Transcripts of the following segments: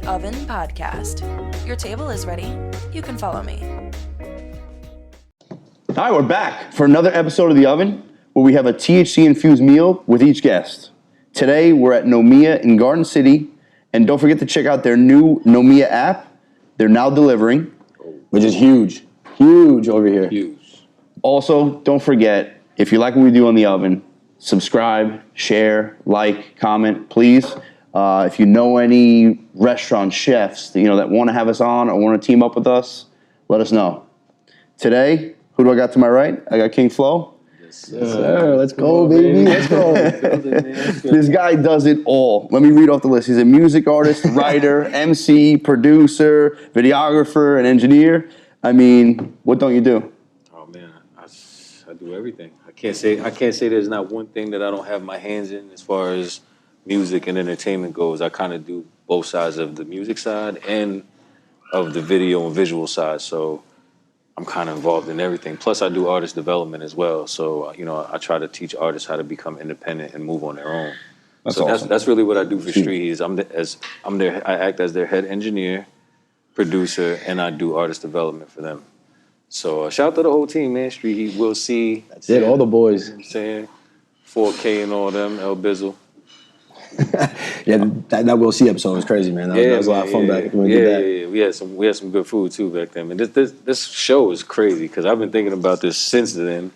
Oven Podcast. Your table is ready. You can follow me. All right, we're back for another episode of The Oven, where we have a THC-infused meal with each guest. Today, we're at Nomiya in Garden City, and don't forget to check out their new Nomiya app. They're now delivering, which is huge. Huge over here. Huge. Also, don't forget, if you like what we do on The Oven, subscribe, share, like, comment, please. If you know any restaurant chefs that want to have us on or want to team up with us, let us know. Today, who do I got to my right? I got King F.L.O. Yes, sir. Let's go, baby. Let's go. This guy does it all. Let me read off the list. He's a music artist, writer, MC, producer, videographer, and engineer. I mean, what don't you do? Oh man, I do everything. I can't say there's not one thing that I don't have my hands in as far as music and entertainment goes. I kind of do both sides of the music side and of the video and visual side. So I'm kind of involved in everything. Plus, I do artist development as well. So I try to teach artists how to become independent and move on their own. That's so awesome. that's really what I do for StreetHeat's. I act as their head engineer, producer, and I do artist development for them. So shout out to the whole team, man. StreetHeat's, Will C. That's it, all the boys. You know what I'm saying? 4K and all them, El Bizzle. Yeah, that Will C episode was crazy, man. That was a lot of fun back when we did that. Yeah. We had some good food too back then. And this show is crazy because I've been thinking about this since then.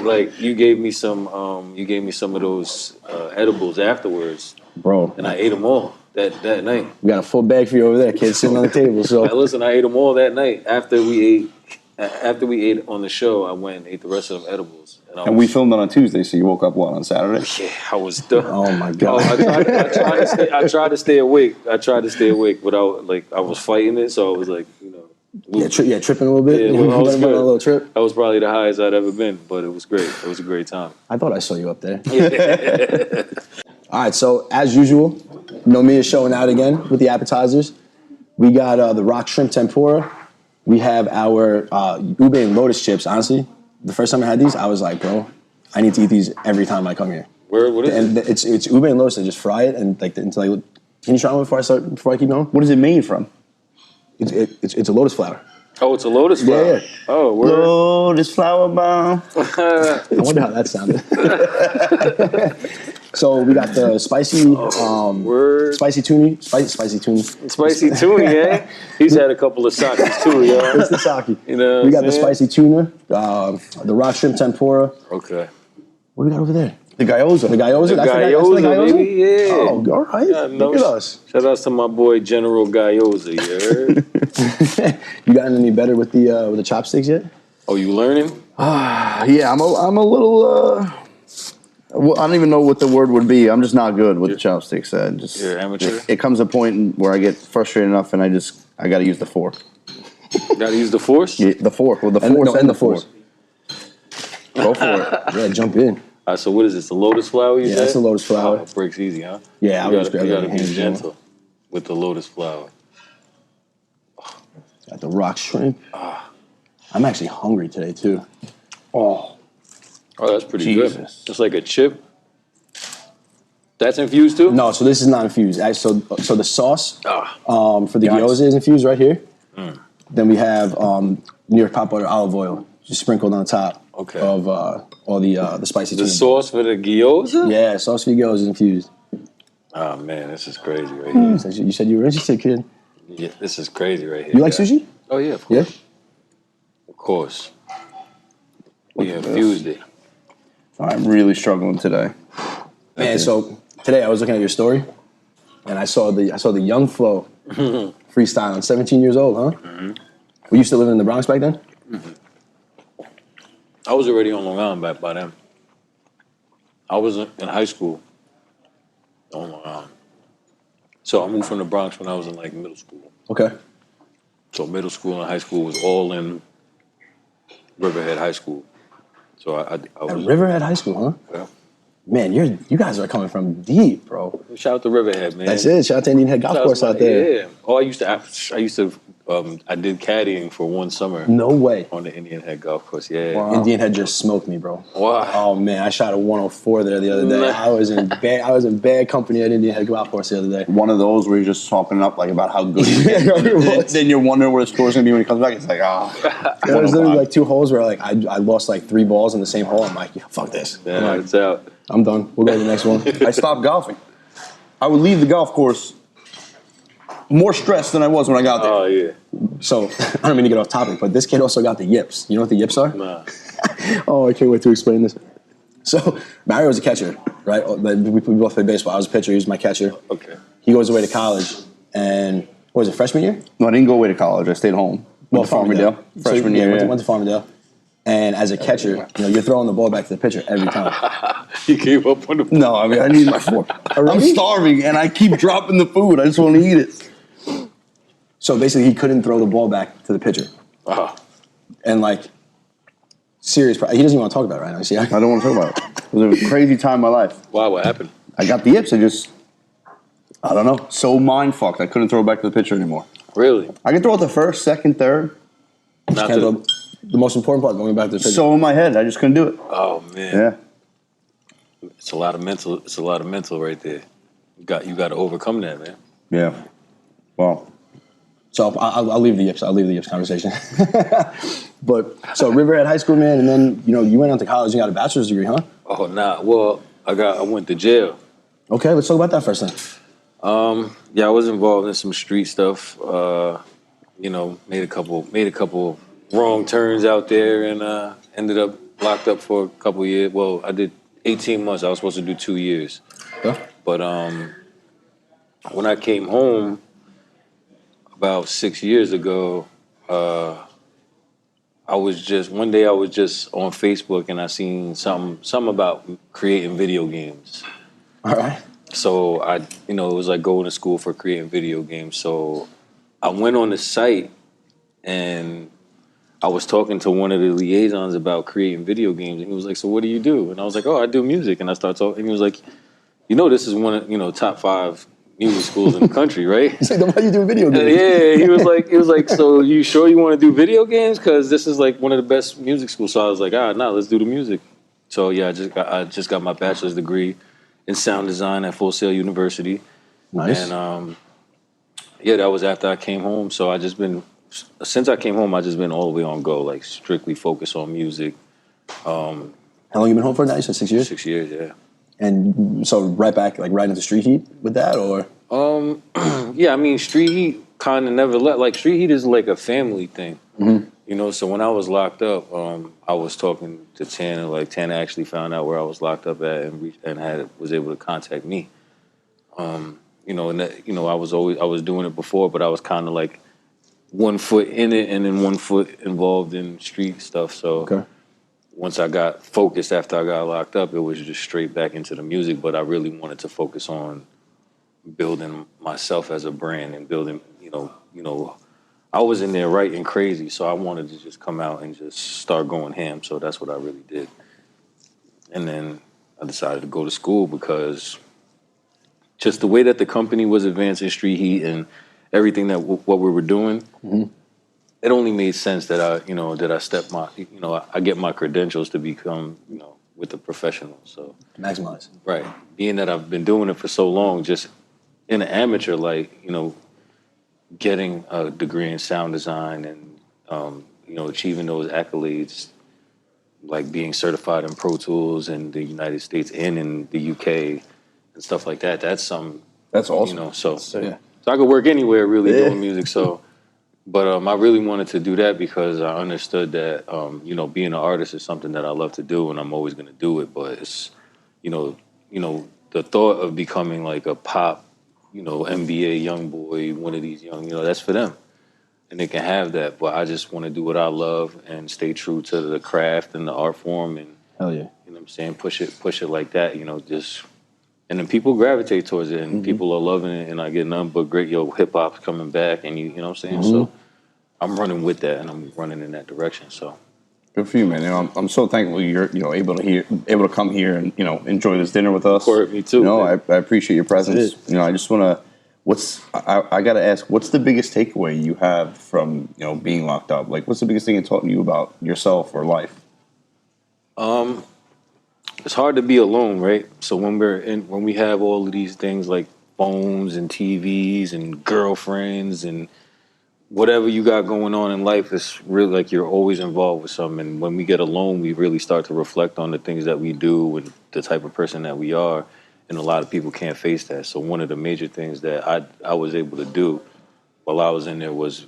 like you gave me some of those edibles afterwards, Bro. and I ate them all that night. We got a full bag for you over there, kid, sitting on the table. So Listen, I ate them all that night after we ate on the show. I went and ate the rest of them edibles. And we filmed on Tuesday, so you woke up, on Saturday? Yeah, I was done. Oh, my God. I tried to stay awake. But I was fighting it, so I was like, tripping a little bit. Yeah, well, I was on a good. little trip. That was probably the highest I'd ever been, but it was great. It was a great time. I thought I saw you up there. All right, so as usual, Nomiya is showing out again with the appetizers. We got the rock shrimp tempura. We have our ube and lotus chips. Honestly, the first time I had these, I was like, bro, I need to eat these every time I come here. What is it? It's ube and lotus. They just fry it and can you try one before I keep going? What is it made from? It's a lotus flower. Oh, it's a lotus flower. Yeah. Oh, word. Lotus flower bomb. I wonder how that sounded. So we got the spicy, spicy tuni. Spicy tuna, yeah. He's had a couple of sakis too, yeah. It's the sake. You know, we got the spicy tuna, the rock shrimp tempura. Okay. What do we got over there? The gyoza. The gyoza. That's the gyoza, baby. Yeah. Oh, all right. Yeah, Look at us. Shout outs to my boy General Gyoza. You heard? You gotten any better with the chopsticks yet? Oh, you learning? Yeah, I'm a little. Well, I don't even know what the word would be. I'm just not good with the chopsticks. You're amateur? It comes a point where I get frustrated enough, and I got to use the fork. Gotta use the force? Yeah, the fork. Well, the force and the force. Go for it. Yeah, jump in. All right, so what is this? The lotus flower you said? Yeah, that's the lotus flower. Oh, it breaks easy, huh? Yeah, you gotta be gentle with the lotus flower. Got the rock shrimp. I'm actually hungry today too. Oh, that's pretty Jesus. good. It's like a chip. That's infused too? No, so this is not infused. So the sauce for the Yikes. gyoza is infused right here. Then we have New York pot butter olive oil just sprinkled on top of all the spicy The tuna. sauce for the gyoza? Yeah, sauce for the gyoza is infused. Oh man, this is crazy right here. So you said you were interested, kid. Yeah, this is crazy right here. You like sushi? Oh yeah, of Yeah. course. Of course. We infused it. I'm really struggling today. Man, so today I was looking at your story, and I saw the young F.L.O. freestyling. 17 years old, huh? Mm-hmm. Were you still living in the Bronx back then? Mm-hmm. I was already on Long Island back by then. I was in high school on Long Island. So I moved from the Bronx when I was in middle school. Okay. So middle school and high school was all in Riverhead High School. So I was At Riverhead High School, huh? Yeah. Man, you guys are coming from deep, bro. Shout out to Riverhead, man. That's it. Shout out to Indian Head Golf Course out there. Yeah. Oh, I used to I did caddying for one summer. No way. On the Indian Head golf course. Yeah. Wow. Indian Head just smoked me, bro. Wow. Oh man, I shot a 104 there the other day. I was in bad company at Indian Head golf course the other day. One of those where you're just talking up like about how good you Yeah, it was. then you're wondering where the score's gonna be when he comes back. It's like, There was literally like 2 holes where like I lost like 3 balls in the same hole. I'm like, yeah, fuck this. Yeah, I'm like, it's out. I'm done. We'll go to the next one. I stopped golfing. I would leave the golf course more stressed than I was when I got there. Oh yeah. So I don't mean to get off topic, but this kid also got the yips. You know what the yips are? Nah. Oh, I can't wait to explain this. So Mario was a catcher, right? We both played baseball. I was a pitcher. He was my catcher. Okay. He goes away to college, and what was it, freshman year? No, I didn't go away to college. I stayed home. Went to Farmingdale. Freshman year. Went to Farmingdale. And as a catcher, you're throwing the ball back to the pitcher every time. He gave up on the. No, I mean, I need my fork. I'm starving, and I keep dropping the food. I just want to eat it. So basically, he couldn't throw the ball back to the pitcher. And like, serious. He doesn't even want to talk about it right now. See, I don't want to talk about it. It was a crazy time in my life. Wow, what happened? I got the yips. I don't know. So mind fucked. I couldn't throw it back to the pitcher anymore. Really? I can throw it the first, second, third. Not can't to, throw the most important part going back to the pitcher. So in my head, I just couldn't do it. oh man. Yeah. It's a lot of mental. It's a lot of mental right there. You got to overcome that, man. Yeah. Wow. So I'll leave the yips. I'll leave the yips conversation. But so Riverhead High School, man, and then you went on to college and got a bachelor's degree, huh? Oh nah. Well, I went to jail. Okay, let's talk about that first then. Yeah, I was involved in some street stuff. Made a couple wrong turns out there, and ended up locked up for a couple years. Well, I did 18 months. I was supposed to do 2 years. Yeah. But when I came home about 6 years ago, one day I was just on Facebook and I seen something about creating video games. All right. So it was like going to school for creating video games. So I went on the site and I was talking to one of the liaisons about creating video games, and he was like, "So what do you do?" And I was like, "Oh, I do music." And I started talking, and he was like, "This is one of top 5 music schools in the country, right?" He's like, "Then why you doing video games?" Yeah, he was like, "So you sure you want to do video games? Because this is like one of the best music schools." So I was like, let's do the music." So yeah, I just got my bachelor's degree in sound design at Full Sail University. Nice. And that was after I came home. So since I came home, I just been all the way on go, like strictly focused on music. How long you been home for now? You said 6 years? 6 years, yeah. And so right back, like right into Street Heat with that, or? Yeah, I mean, Street Heat kind of never left. Like, Street Heat is like a family thing. Mm-hmm. So when I was locked up, I was talking to Tana. Like, Tana actually found out where I was locked up at and was able to contact me. I was doing it before, but I was kind of like one foot in it and then one foot involved in street stuff. So once I got focused after I got locked up, it was just straight back into the music. But I really wanted to focus on building myself as a brand and building, I was in there writing crazy. So I wanted to just come out and just start going ham. So that's what I really did. And then I decided to go to school because just the way that the company was advancing Street Heat and everything what we were doing, it only made sense that I get my credentials to become, with the professionals. So Maximize. Right. Being that I've been doing it for so long, just in an amateur, getting a degree in sound design and, achieving those accolades, like being certified in Pro Tools in the United States and in the UK and stuff like that. That's something. That's awesome. So I could work anywhere really doing music. So, but I really wanted to do that because I understood that, being an artist is something that I love to do and I'm always going to do it. But it's, the thought of becoming like a pop, NBA young boy, one of these young, that's for them. And they can have that. But I just want to do what I love and stay true to the craft and the art form. And, hell yeah. You know what I'm saying? Push it like that, and then people gravitate towards it, and people are loving it, and I get nothing but great, hip hop's coming back, and you know what I'm saying? So I'm running with that, and I'm running in that direction. So good for you, man. I'm so thankful you're able to come here and enjoy this dinner with us. Me too. I appreciate your presence. I just want I gotta ask, what's the biggest takeaway you have from being locked up? Like, what's the biggest thing it taught you about yourself or life? It's hard to be alone, right? So when we have all of these things like phones and TVs and girlfriends and whatever you got going on in life, it's really like you're always involved with something. And when we get alone, we really start to reflect on the things that we do and the type of person that we are. And a lot of people can't face that. So one of the major things that I was able to do while I was in there was,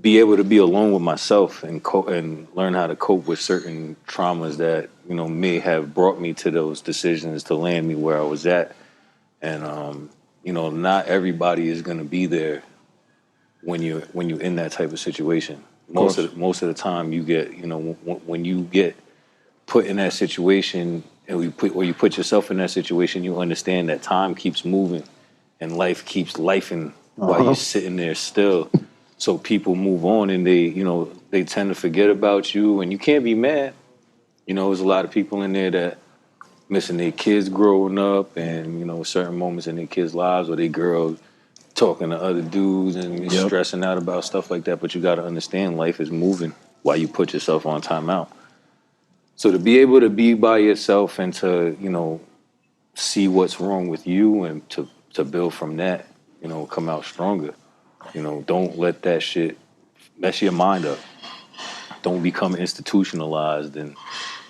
be able to be alone with myself and learn how to cope with certain traumas that may have brought me to those decisions to land me where I was at. And not everybody is going to be there when you're in that type of situation. Most of the time, you get when you get put in that situation and you put yourself in that situation, you understand that time keeps moving and life keeps lifing while you're sitting there still. So people move on and they tend to forget about you, and you can't be mad. There's a lot of people in there that missing their kids growing up, and certain moments in their kids' lives where they girls talking to other dudes and stressing out about stuff like that. But you got to understand, life is moving while you put yourself on timeout. So to be able to be by yourself and to see what's wrong with you and to build from that, come out stronger. Don't let that shit mess your mind up. Don't become institutionalized and,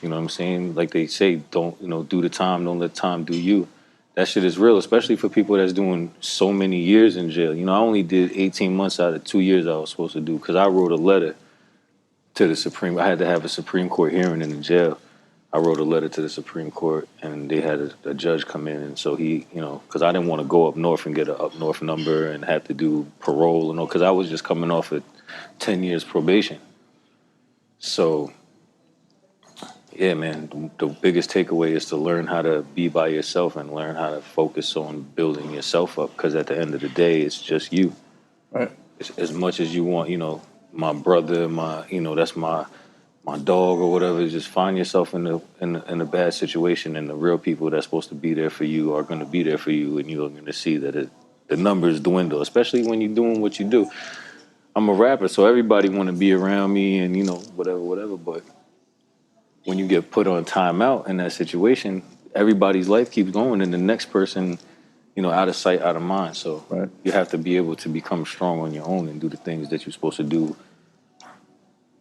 what I'm saying? Like they say, don't, do the time, don't let time do you. That shit is real, especially for people that's doing so many years in jail. I only did 18 months out of 2 years I was supposed to do because I wrote a letter to the Supreme. I had to have a Supreme Court hearing in the jail. I wrote a letter to the Supreme Court, and they had a judge come in, and so he, because I didn't want to go up north and get an up north number and have to do parole and all, because I was just coming off of 10 years probation. So, yeah, man, the biggest takeaway is to learn how to be by yourself and learn how to focus on building yourself up, because at the end of the day, it's just you. Right. As much as you want, my brother, that's my dog or whatever, just find yourself in a bad situation, and the real people that's supposed to be there for you are going to be there for you, and you're going to see that the numbers dwindle, especially when you're doing what you do. I'm a rapper, so everybody want to be around me and whatever. But when you get put on timeout in that situation, everybody's life keeps going, and the next person, out of sight, out of mind. So you have to be able to become strong on your own and do the things that you're supposed to do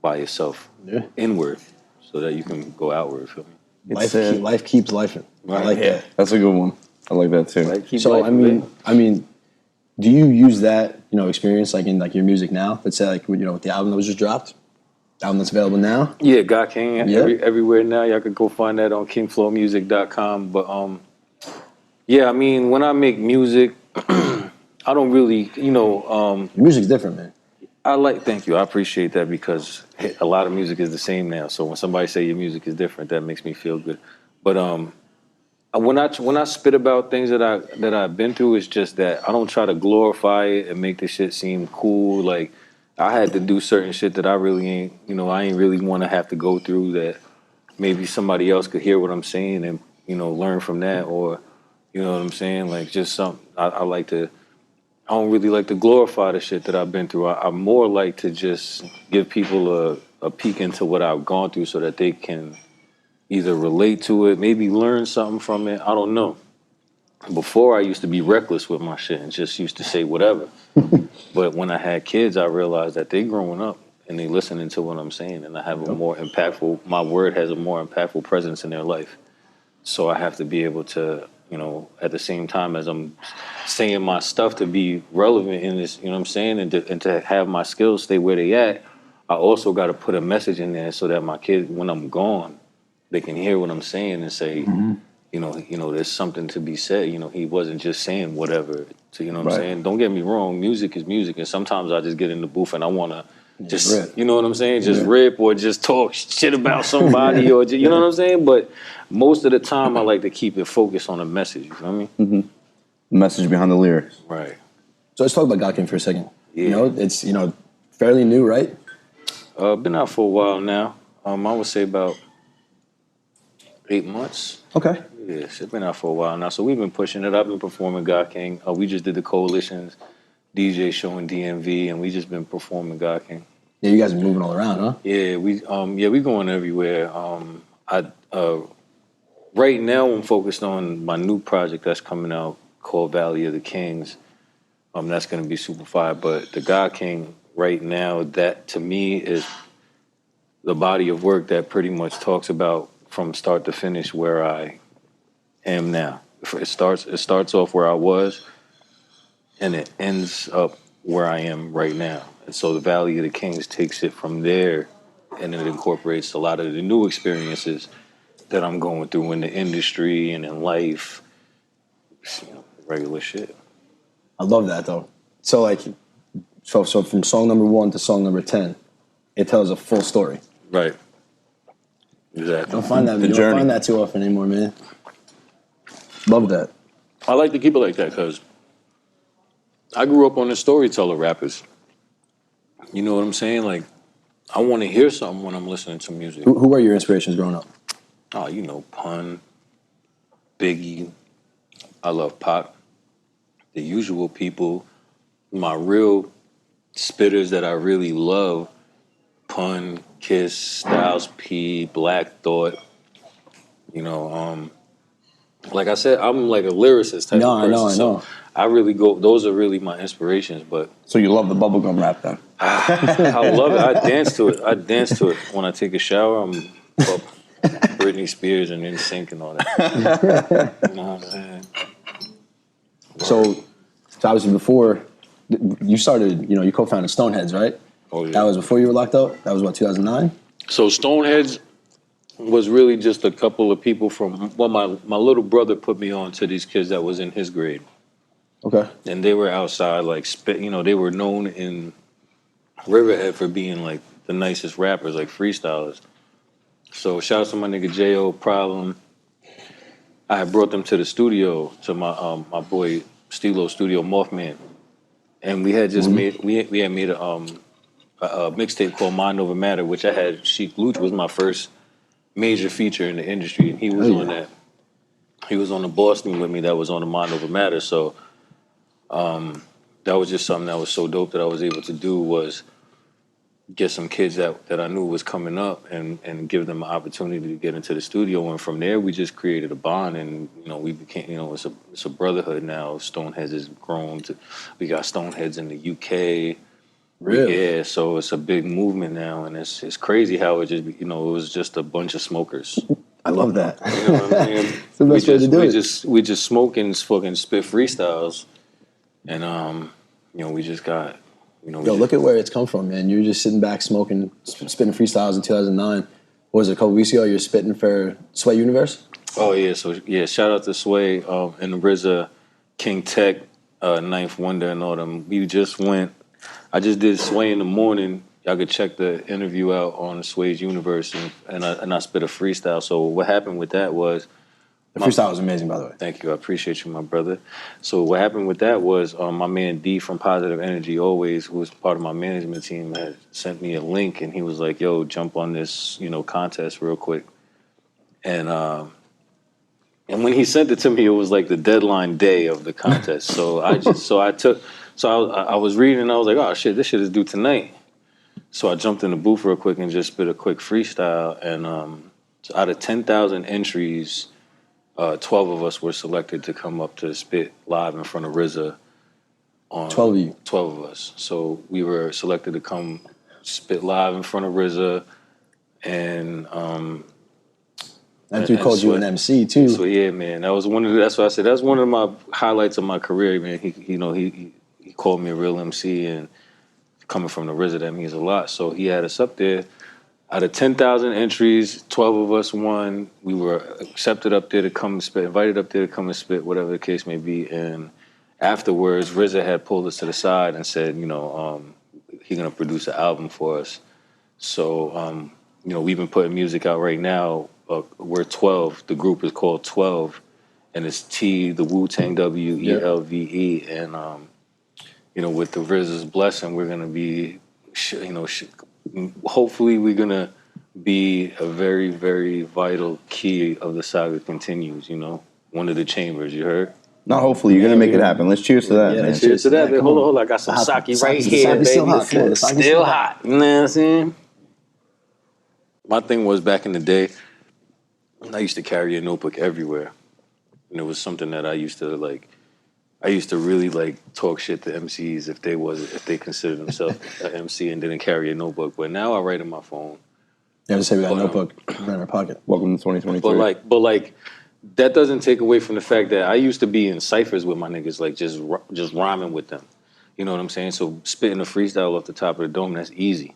by yourself, inward, so that you can go outward. Feel me? Life keeps lifing. Right. I like that. That's a good one. I like that too. So I mean, do you use that experience like in like your music now? Let's say like with the album that was just dropped, the album that's available now. Yeah, God King everywhere now. Y'all could go find that on kingflowmusic.com. But yeah, I mean, when I make music, I don't really, Your music's different, man. Thank you. I appreciate that, because a lot of music is the same now. So when somebody say your music is different, that makes me feel good. But when I spit about things that I've been through, it's just that I don't try to glorify it and make the shit seem cool. Like I had to do certain shit that I really ain't, I ain't really want to have to go through, that maybe somebody else could hear what I'm saying and, learn from that, or, what I'm saying? Like just something I don't really like to glorify the shit that I've been through. I more like to just give people a peek into what I've gone through so that they can either relate to it, maybe learn something from it. I don't know. Before, I used to be reckless with my shit and just used to say whatever. But when I had kids, I realized that they growing up and they listening to what I'm saying, and I have my word has a more impactful presence in their life. So I have to be able to, at the same time as I'm saying my stuff, to be relevant in this, what I'm saying, and to have my skills stay where they at, I also got to put a message in there so that my kids, when I'm gone, they can hear what I'm saying and say, there's something to be said. He wasn't just saying whatever. So, what I'm saying? Don't get me wrong, music is music, and sometimes I just get in the booth and I want to just rip. You know what I'm saying? Just rip or just talk shit about somebody or just, you know what I'm saying? But most of the time I like to keep it focused on a message, you feel me? Mm-hmm. The message behind the lyrics. Right. So let's talk about Gotkin for a second. Yeah. It's fairly new, right? Been out for a while now. I would say about 8 months. Okay. Yeah, it's been out for a while now. So we've been pushing it. I've been performing God King. We just did the Coalitions DJ show in DMV, and we just been performing God King. Yeah, you guys are moving all around, huh? Yeah, we going everywhere. Right now I'm focused on my new project that's coming out called Valley of the Kings. That's gonna be super fire. But the God King right now, that to me is the body of work that pretty much talks about from start to finish where I am now. It starts off where I was, and it ends up where I am right now. And so the Valley of the Kings takes it from there, and it incorporates a lot of the new experiences that I'm going through in the industry and in life. Regular shit. I love that though. So like, so from song number 1 to song number 10, it tells a full story. Right. Exactly. Don't find that too often anymore, man. Love that. I like to keep it like that because I grew up on the storyteller rappers. You know what I'm saying? Like, I want to hear something when I'm listening to music. Who were your inspirations growing up? Oh, Pun, Biggie. I love Pop. The Usual People. My real spitters that I really love, Pun, Kiss, Styles P, Black Thought. Like I said, I'm like a lyricist type of person. I know. So I really go, those are really my inspirations. But So you love the bubblegum rap then? I love it. I dance to it. When I take a shower, I'm up Britney Spears and NSYNC and all that. You know what I'm saying? So obviously before you started, you co-founded StreetHeat's, right? Oh, yeah. That was before you were locked up? That was what, 2009? So StreetHeat's was really just a couple of people my little brother put me on to these kids that was in his grade. Okay. And they were outside, like, they were known in Riverhead for being, like, the nicest rappers, like freestylers. So shout out to my nigga J.O. Problem. I had brought them to the studio, to my boy Stilo Studio, Mothman. And we had just made a mixtape called Mind Over Matter, which I had Sheik Luch was my first major feature in the industry, and he was on that. He was on the Boston with me that was on the Mind Over Matter. So that was just something that was so dope that I was able to do, was get some kids that I knew was coming up and give them an opportunity to get into the studio. And from there, we just created a bond, and we became, it's a brotherhood now. Stoneheads has grown to, we got Stoneheads in the UK. Really? Yeah, so it's a big movement now, and it's crazy how it just, it was just a bunch of smokers. I love that. You know what I mean? It's the best way to do it. We just smoke and fucking spit freestyles, and we just got, Look at where it's come from, man. You're just sitting back smoking, spitting freestyles in 2009. What was it, a couple weeks ago? You're spitting for Sway Universe? Oh yeah, so yeah, shout out to Sway and RZA, King Tech, Ninth Wonder, and all them. We just went. I just did Sway in the morning. Y'all could check the interview out on Sway's Universe, and I spit a freestyle. So what happened with that was, The freestyle was amazing, by the way. thank you, I appreciate you, my brother. So what happened with that was, my man D from Positive Energy Always, who was part of my management team, had sent me a link, and he was like, "Yo, jump on this, contest real quick." And when he sent it to me, it was like the deadline day of the contest. So I was reading, and I was like, "Oh shit, this shit is due tonight." So I jumped in the booth real quick and just spit a quick freestyle. And so out of 10,000 entries, 12 of us were selected to come up to spit live in front of RZA. 12 of you? 12 of us. So we were selected to come spit live in front of RZA, and that dude called you an MC too. So yeah, man, that's what I said. That's one of my highlights of my career, man. He called me a real MC, and coming from the RZA, that means a lot. So he had us up there. Out of 10,000 entries, 12 of us won. We were accepted up there to come and spit, invited up there to come and spit, whatever the case may be. And afterwards, RZA had pulled us to the side and said, he's gonna produce an album for us. So, we've been putting music out right now. We're 12. The group is called 12, and it's T, the Wu-Tang, W-E-L-V-E. And, with the RZA's blessing, we're gonna be, hopefully we're gonna be a very, very vital key of the saga continues, you know? One of the chambers, you heard? Not hopefully, you're gonna make it happen. Let's cheers to that, Yeah, man. Cheers to that, man. come Hold on. on. I got some Hot- sake the right sake's here, baby. still hot. Come on, the sake's Still still hot. You know what I'm saying? My thing was back in the day, I used to carry a notebook everywhere. And it was something that I used to really like talk shit to MCs if they considered themselves an MC and didn't carry a notebook. But now I write in my phone. You have to say we got a But, notebook right in our pocket. Welcome to 2023. But like that doesn't take away from the fact that I used to be in ciphers with my niggas, like just rhyming with them. You know what I'm saying? So spitting a freestyle off the top of the dome, that's easy.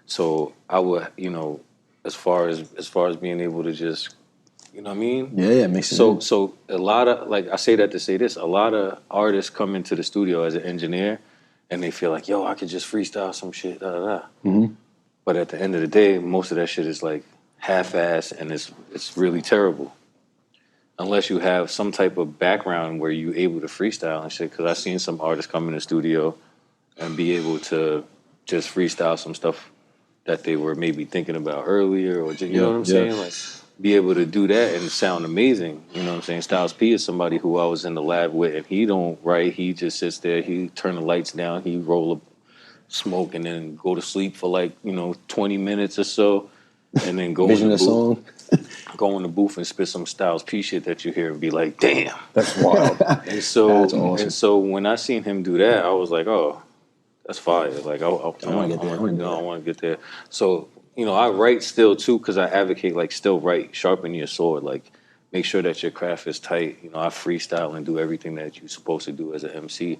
So I would, you know, as far as being able to just, you know what I mean? Yeah, makes sense. So a lot of, like, I say that to say this, a lot of artists come into the studio as an engineer and they feel like, yo, I could just freestyle some shit, da da da. Mm-hmm. But at the end of the day, most of that shit is like half-assed and it's really terrible. Unless you have some type of background where you're able to freestyle and shit. Because I've seen some artists come in the studio and be able to just freestyle some stuff that they were maybe thinking about earlier, or just, you know what I'm saying? Like, be able to do that and sound amazing. You know what I'm saying? Styles P is somebody who I was in the lab with, and he don't write. He just sits there. He turn the lights down. He roll up smoke and then go to sleep for like 20 minutes or so, and then go Vision in the a booth. song. Go in the booth and spit some Styles P shit that you hear and be like, damn. That's wild. And so, That's awesome. and so when I seen him do that, I was like, oh, that's fire. Like, I wanna get there. I wanna do I that. want to get there. So, I write still too, because I advocate like still write, sharpen your sword, like make sure that your craft is tight. I freestyle and do everything that you're supposed to do as an MC.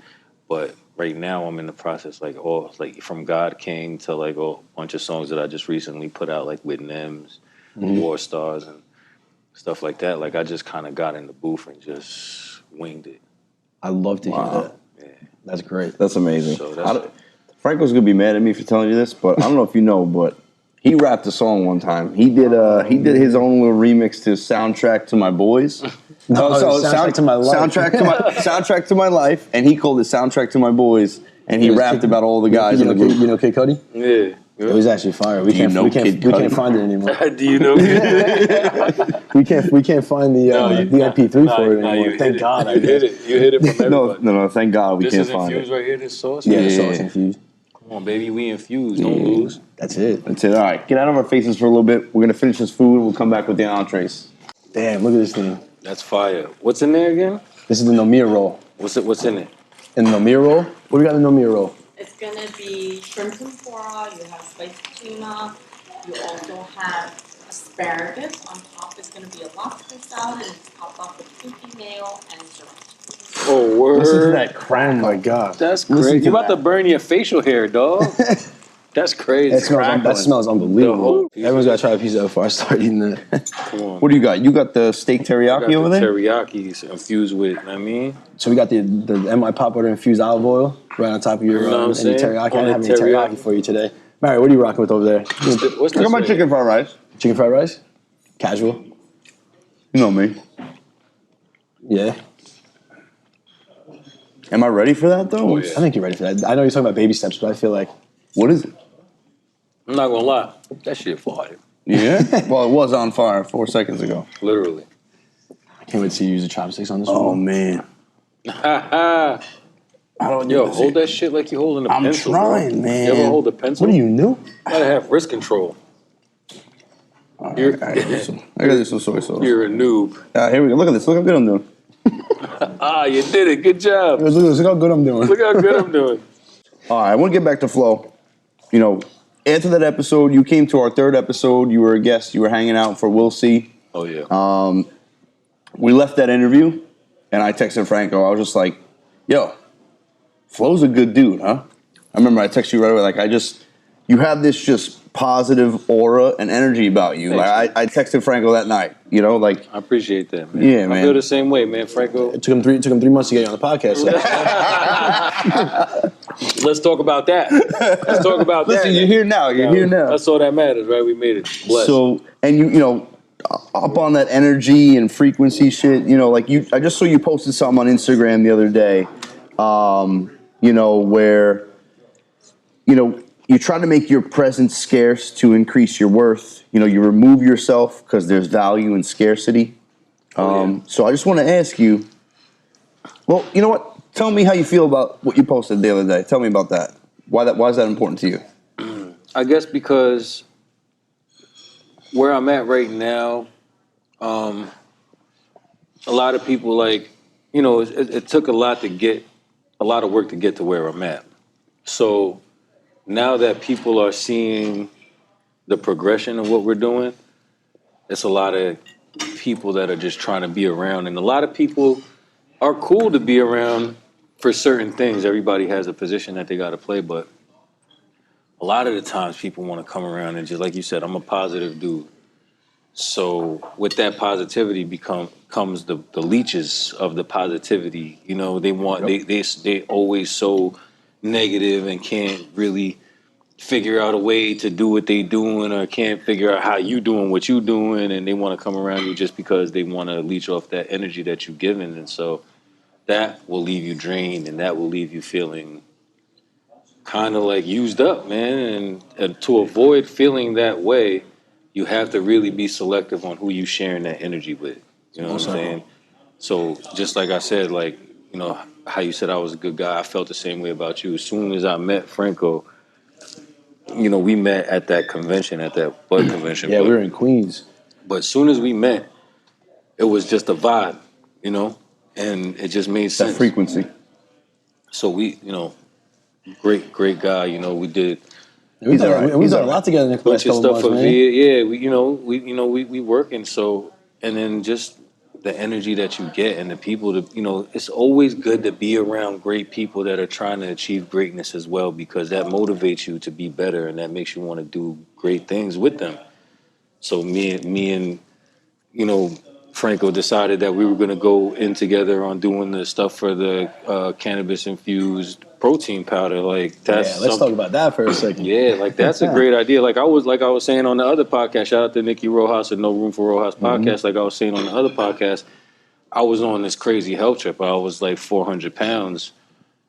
But right now I'm in the process, like from God King to like a bunch of songs that I just recently put out, like with Nems, War Stars, and stuff like that. Like I just kind of got in the booth and just winged it. I love to hear Wow. that. Yeah. That's great. That's amazing. So Franco's gonna be mad at me for telling you this, but I don't know if you know, but he rapped a song one time. He did his own little remix to "Soundtrack to My Boys." Soundtrack to My Life. Soundtrack to My Life, and he called it "Soundtrack to My Boys," and he rapped about all the guys in the group. You know Kid Cudi? Yeah. It was actually fire. We Do you know Kid Cudi? can't find it anymore. Do you know? We can't find the MP3 for it anymore. Thank God. You hit it. You hit it from everybody. No. Thank God we This can't is find infused it. right here. This sauce. Yeah, Yeah. the sauce infused. Come on, baby. We infused. Don't lose. That's it. That's it. All right, get out of our faces for a little bit. We're gonna finish this food. We'll come back with the entrees. Damn, look at this thing. That's fire. What's in there again? This is the Nomir roll. What's in it? And the Nomir roll? What do we got in the Nomir roll? It's gonna be shrimp tempura, you have spiced tuna, you also have asparagus. On top is gonna be a lobster salad, and it's topped off with pinky mayo and sriracha. Oh, word. Listen to that crack. Oh my God. That's Listen crazy. to You about that. to burn your facial hair, dog. That's crazy. That smells The unbelievable. whole piece Everyone's got to try a piece of that before I start eating that. Come on. What do you got? You got the steak I teriyaki got over the there? teriyaki infused with, I mean, So we got the MI Pop Butter infused olive oil right on top of your, You know what I'm and your saying? teriyaki. I On didn't have the any teriyaki teriyaki. for you today. Mary, what are you rocking with over there? what's Look at my right chicken here? fried rice. Chicken fried rice? Casual? You know me. Yeah. Am I ready for that though? Oh, yeah. I think you're ready for that. I know you're talking about baby steps, but I feel like What is it? I'm not gonna lie. That shit fire. Yeah. Well, it was on fire 4 seconds ago. Literally. I can't wait to see you use the chopsticks on this Oh one. man. Ha ha. I don't Yo, hold that shit like you're holding a I'm pencil. trying, bro. man. You ever hold a pencil? What are you new? Gotta have wrist control. You're, I gotta do some soy sauce. you're a noob. Here we go. Look at this. Look how good I'm doing. Ah, you did it. Good job. Look how good I'm doing. Look how good I'm doing. All right, I want to get back to F.L.O. After that episode, you came to our third episode. You were a guest. You were hanging out for We'll See. Oh, yeah. We left that interview, and I texted Franco. I was just like, yo, Flo's a good dude, huh? I remember I texted you right away. Like, you have this just positive aura and energy about you. Thanks, Like, I texted Franco that night, like, I appreciate that, man. Yeah, I man. feel the same way, man. Franco, It took him 3 months to get you on the podcast. So. let's talk about that. Let's talk about that. listen, you're here now. You're here now. That's all that matters, right? We made it. Blessed. So, and up on that energy and frequency shit, I just saw you posted something on Instagram the other day, where, you try to make your presence scarce to increase your worth. You know, you remove yourself because there's value in scarcity. So I just want to ask you, well, you know what? Tell me how you feel about what you posted the other day. Tell me about that. Why is that important to you? I guess because where I'm at right now, a lot of people it took a lot of work to get to where I'm at. So now that people are seeing the progression of what we're doing, it's a lot of people that are just trying to be around, and a lot of people are cool to be around for certain things. Everybody has a position that they got to play, but a lot of the times people want to come around and just, like you said, I'm a positive dude. So with that positivity comes the leeches of the positivity. You know, they want they always so negative and can't really figure out a way to do what they doing, or can't figure out how you doing what you doing, and they want to come around you just because they want to leech off that energy that you've given. And so that will leave you drained, and that will leave you feeling kind of like used up, man. And to avoid feeling that way, you have to really be selective on who you sharing that energy with. You know what I'm saying? So just like I said, like, you know, how you said I was a good guy, I felt the same way about you. As soon as I met Franco, you know, we met at that convention, at that Bud convention. Yeah, we were in Queens. But as soon as we met, it was just a vibe, you know, and it just made sense. That frequency. So we, you know, great guy. You know, we did. We've done a lot together in the bunch last of couple stuff months, for man. VA. Yeah, we working. So, and then just the energy that you get and the people to, you know, it's always good to be around great people that are trying to achieve greatness as well, because that motivates you to be better, and that makes you want to do great things with them. So me and you know, Franco decided that we were going to go in together on doing the stuff for the cannabis infused protein powder. Like, that's let's talk about that for a second. Yeah, like, that's a great idea. Like I was saying on the other podcast, shout out to Nikki Rojas and No Room for Rojas podcast. Like I was saying on the other podcast, I was on this crazy health trip. I was like 400 pounds,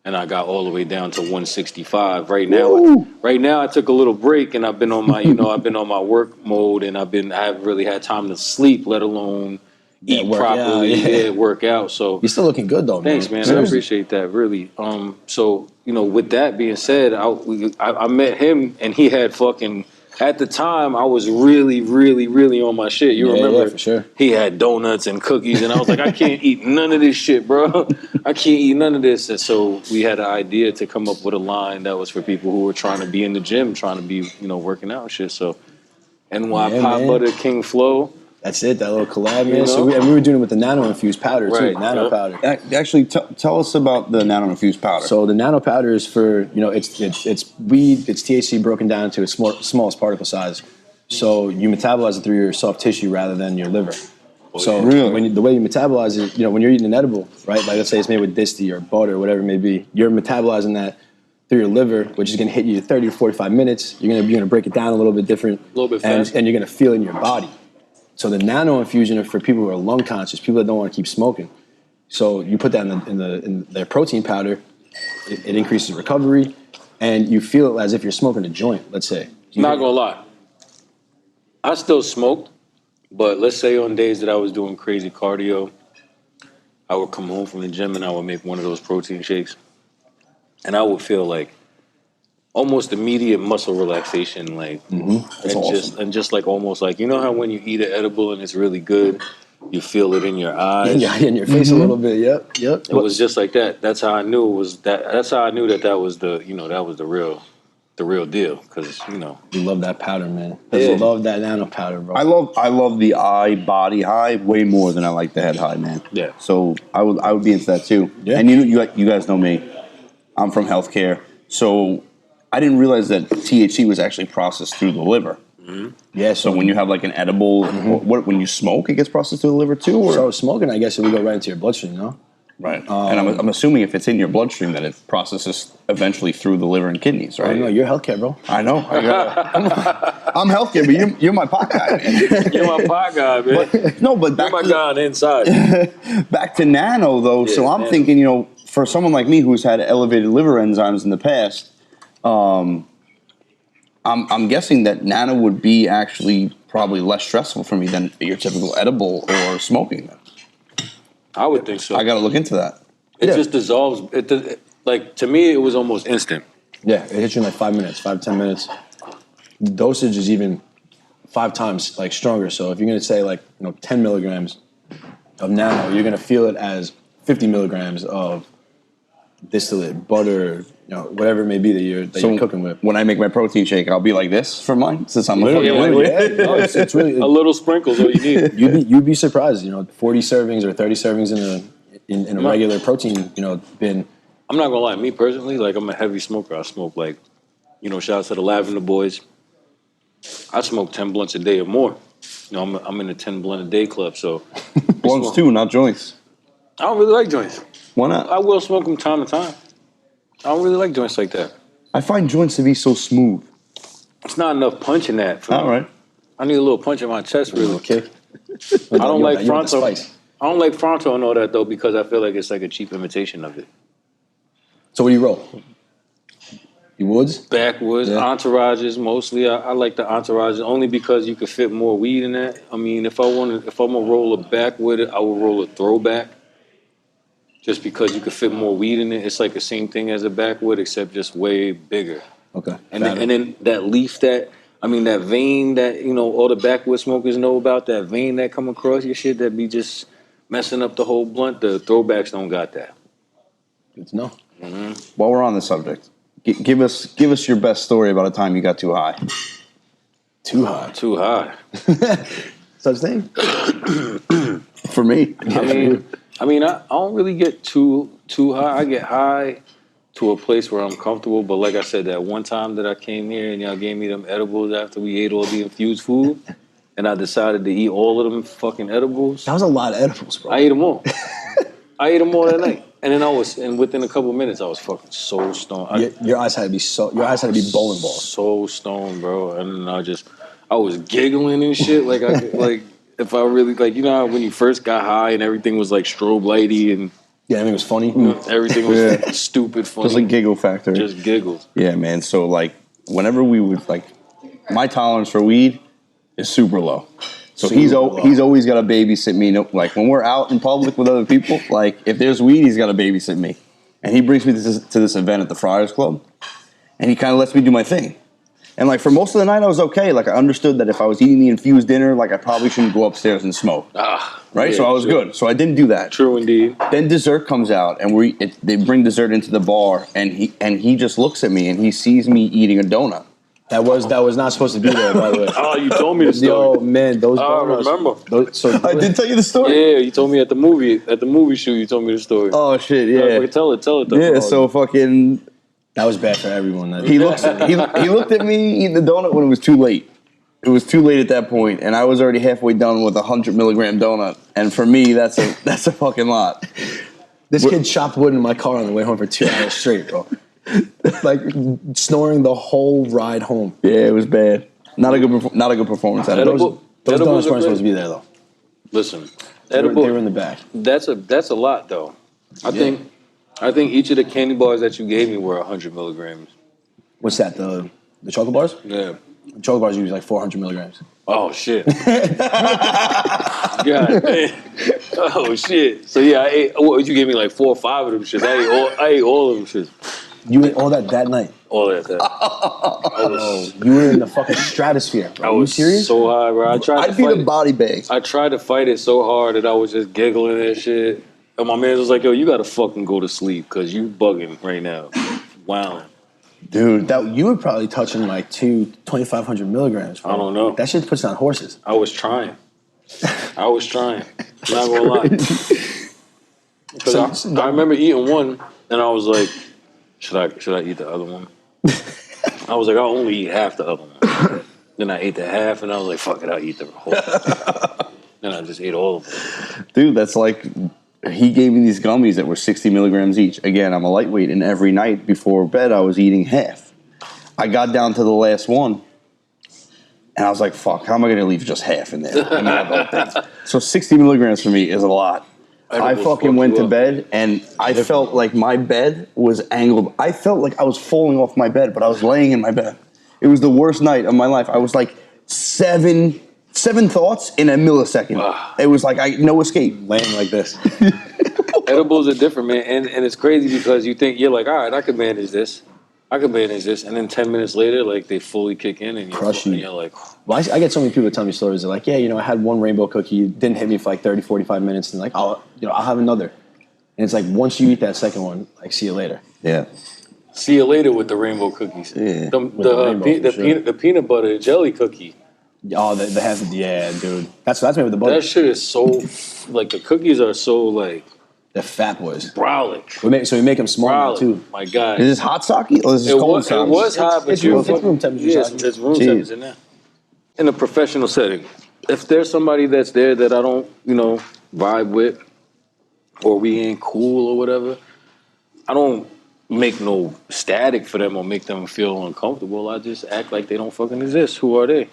and I got all the way down to 165. Right now I took a little break, and I've been on my, you know, I've been on my work mode, and I haven't really had time to sleep, let alone eat properly, work out. So you're still looking good though, man. Thanks, man. I appreciate that, really. So, you know, with that being said, I met him, and he had fucking, at the time, I was really, really, really on my shit. You remember? Yeah, for sure. He had donuts and cookies, and I was like, I can't eat none of this shit, bro. I can't eat none of this. And so we had an idea to come up with a line that was for people who were trying to be in the gym, trying to be, you know, working out and shit. So NY Pop Butter King F.L.O. That's it, that little collab, man. So we were doing it with the nano-infused powder, too, nano powder. Actually, tell us about the nano-infused powder. So the nano powder is for, you know, it's weed, it's THC broken down to its smallest particle size. So you metabolize it through your soft tissue rather than your liver. So the way you metabolize it, you know, when you're eating an edible, right, like let's say it's made with disti or butter or whatever it may be, you're metabolizing that through your liver, which is going to hit you 30 to 45 minutes. You're going to break it down a little bit different. A little bit fast. And you're going to feel it in your body. So the nano infusion are for people who are lung conscious, people that don't want to keep smoking. So you put that in their protein powder, it increases recovery, and you feel it as if you're smoking a joint, let's say. Not gonna lie, I still smoked, but let's say on days that I was doing crazy cardio, I would come home from the gym and I would make one of those protein shakes, and I would feel like almost immediate muscle relaxation, like, just like almost like, you know how when you eat an edible and it's really good, you feel it in your eyes, in your face a little bit. Yep. It was just like that. That's how I knew it was that. That's how I knew that was the, you know, that was the real deal. Because, you know, we love that powder, man. I love that nano powder, bro. I love the body high way more than I like the head high, man. Yeah. So I would be into that too. Yeah. And you guys know me. I'm from healthcare, so I didn't realize that THC was actually processed through the liver. Mm-hmm. Yeah. So when you have like an edible, when you smoke, it gets processed through the liver too. Or? So smoking, I guess it would go right into your bloodstream, no? Right. And I'm assuming if it's in your bloodstream that it processes eventually through the liver and kidneys, right? I know, you're healthcare, bro. I know. I'm healthcare, but you're my pot guy, man. You're my pot guy, man. But back you're my guy on the inside. Back to nano, though. Yeah, so I'm thinking, you know, for someone like me who's had elevated liver enzymes in the past, I'm guessing that Nano would be actually probably less stressful for me than your typical edible or smoking. I would think so. I got to look into that. It just dissolves. Like, to me, it was almost instant. Yeah, it hits you in like 5 minutes, 5-10 minutes. The dosage is even 5 times like stronger. So if you're gonna say like 10 milligrams of Nano, you're gonna feel it as 50 milligrams of distillate, butter, whatever it may be that you're cooking with. When I make my protein shake, I'll be like this for mine, since I'm Literally, fucking no, it's really A little sprinkle's all you need. you'd be surprised. 40 servings or 30 servings in a regular protein bin. I'm not gonna lie. Me personally, like, I'm a heavy smoker. I smoke like, shout out to the Lavender Boys. I smoke 10 blunts a day or more. I'm in the 10 blunt a day club. So blunts too, not joints. I don't really like joints. Why not? I will smoke them time to time. I don't really like joints like that. I find joints to be so smooth. It's not enough punch in that. All right. I need a little punch in my chest, really. Okay. I don't like You want the Fronto. spice. I don't like Fronto and all that though, because I feel like it's like a cheap imitation of it. So what do you roll? You woods? Backwoods, Yeah. entourages mostly. I like the entourages only because you could fit more weed in that. I mean, if I'm gonna roll a backwood, I will roll a throwback. Just because you could fit more weed in it. It's like the same thing as a backwood, except just way bigger. Okay. And then that leaf that vein that, all the backwood smokers know about, that vein that come across your shit that be just messing up the whole blunt, the throwbacks don't got that. Good to know. While we're on the subject, give us your best story about a time you got too high. Too high. Too high. Such thing? For me. I mean, I don't really get too high. I get high to a place where I'm comfortable. But like I said, that one time that I came here and y'all gave me them edibles after we ate all the infused food, and I decided to eat all of them fucking edibles. That was a lot of edibles, bro. I ate them all. I ate them all that night. And then within a couple of minutes, I was fucking so stoned. Your eyes had to be bowling balls. So stoned, bro. And I was giggling and shit. Like if I really, like, how when you first got high and everything was like strobe lighty and Yeah, everything was funny. everything was stupid funny. Just a giggle factor. Just giggles. Yeah, man. So like, whenever we would my tolerance for weed is super low. So he's always got to babysit me. Like when we're out in public with other people, like if there's weed, he's got to babysit me. And he brings me to this event at the Friars Club, and he kind of lets me do my thing. And like for most of the night, I was okay. Like I understood that if I was eating the infused dinner, like I probably shouldn't go upstairs and smoke. Right? Yeah, so I was good. So I didn't do that. True indeed. Then dessert comes out, and they bring dessert into the bar, and he just looks at me and he sees me eating a donut. That was not supposed to be there, by the way. Oh, you told me the story. Yo, man, those donuts. I remember. I did tell you the story. Yeah, you told me at the movie shoot. You told me the story. Oh shit! Yeah. Tell it though. Yeah. So fucking. That was bad for everyone. He looked at me eating the donut when it was too late. It was too late at that point, and I was already halfway done with a 100 milligram donut. And for me, that's a fucking lot. This kid chopped wood in my car on the way home for 2 hours straight, bro. Like snoring the whole ride home. Yeah, it was bad. Not a good performance out of it. Those donuts weren't supposed to be there though. Listen, They were in the back. That's a lot though. I think each of the candy bars that you gave me were 100 milligrams. What's that? The chocolate bars? Yeah. The chocolate bars usually like 400 milligrams. Oh shit. God damn. Oh shit. So yeah, I ate. What, you gave me like 4 or 5 of them shits. I ate all of them shits. You ate all that night. All that. You were in the fucking stratosphere, bro. I Are you was serious? so high, bro. I'd be the body bag. I tried to fight it so hard that I was just giggling and shit. And my man was like, yo, you gotta fucking go to sleep because you bugging right now. Wilding. Dude, you were probably touching like 2,500 milligrams. Bro. I don't know. That shit puts on horses. I was trying. I'm not gonna lie. Because I remember eating one and I was like, should I eat the other one? I was like, I'll only eat half the other one. Then I ate the half and I was like, fuck it, I'll eat the whole thing. Then I just ate all of them. Dude, that's like, he gave me these gummies that were 60 milligrams each. Again, I'm a lightweight, and every night before bed, I was eating half. I got down to the last one, and I was like, fuck, how am I going to leave just half in there? I'm gonna have the whole thing. So 60 milligrams for me is a lot. I fucking went to bed, and I felt like my bed was angled. I felt like I was falling off my bed, but I was laying in my bed. It was the worst night of my life. I was like seven thoughts in a millisecond. It was like no escape. Laying like this. Edibles are different, man, and it's crazy because you think you're like, all right, I can manage this, and then 10 minutes later, like they fully kick in and Crush you. and you're like, Well, I get so many people that tell me stories. They're like, yeah, I had one rainbow cookie. It didn't hit me for like 30, 45 minutes. And like, I'll have another. And it's like, once you eat that second one, like, see you later. Yeah. see you later with the rainbow cookies. Yeah. The peanut butter jelly cookie. Oh, they have, yeah, dude. That's made with the butter. That shit is so, like, the cookies are so, like, The fat boys. brolic. So we make them small too. My God. Is this hot sake or is this cold sake? It was hot, but it's room temperature. Yes, it's room temperature in there. In a professional setting, if there's somebody that's there that I don't, vibe with, or we ain't cool or whatever, I don't make no static for them or make them feel uncomfortable. I just act like they don't fucking exist. Who are they?